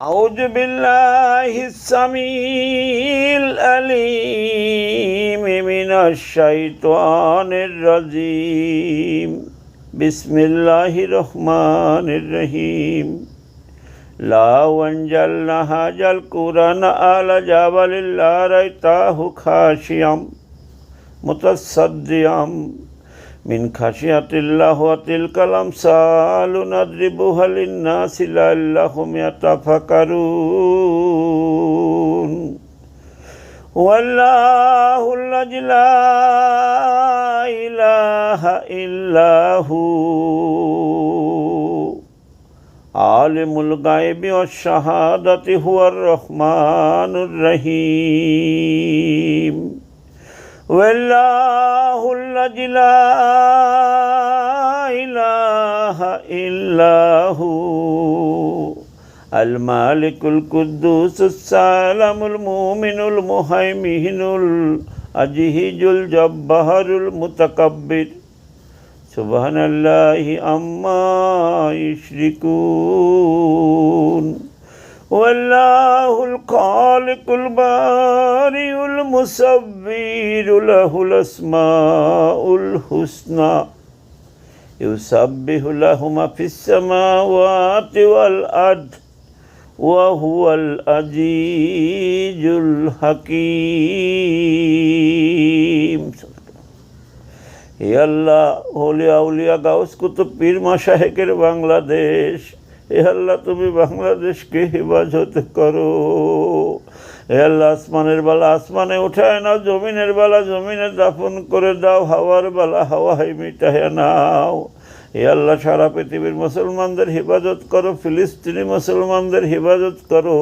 أعوذ بالله السميع العليم من الشيطان الرجيم بسم الله الرحمن الرحيم لو أنزلنا هذا القرآن على جبل لرأيته خاشعا متصدعا من خشية الله وتلك الأمثال نضربها للناس لعلهم يتفكرون والله الذي لا إله إلا هو عالم الغيب والشهادة هو الرحمن الرحيم والله الذي لا إله إلا هو المالك القدوس السلام المؤمن المهيمن العزيز الجبار المتكبر سبحان الله عما يشركون والله الخالق البارئ المصور له الأسماء الحسنى يسبح له ما في السماوات والأرض وهو العزيز الحكيم হে আল্লাহ ওলিয়া উলিয়া গাউস কুতুব পীর মাশায়েখের বাংলাদেশ, হে আল্লাহ তুমি বাংলাদেশকে হেফাজত করো। হে আল্লাহ আসমানের বালা আসমানে উঠায় নাও, জমিনের বালা জমিনে দাফন করে দাও, হাওয়ার বালা হাওয়ায় মিটায় নাও। হে আল্লাহ সারা পৃথিবীর মুসলমানদের হেফাজত করো, ফিলিস্তিনি মুসলমানদের হেফাজত করো,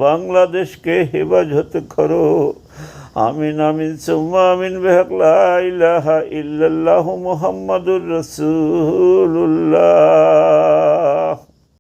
বাংলাদেশকে হেফাজত করো। আমিন আমিন সুম্মা আমিন বিহাক লা ইলাহা ইল্লাল্লাহু মুহাম্মাদুর রাসূলুল্লাহ।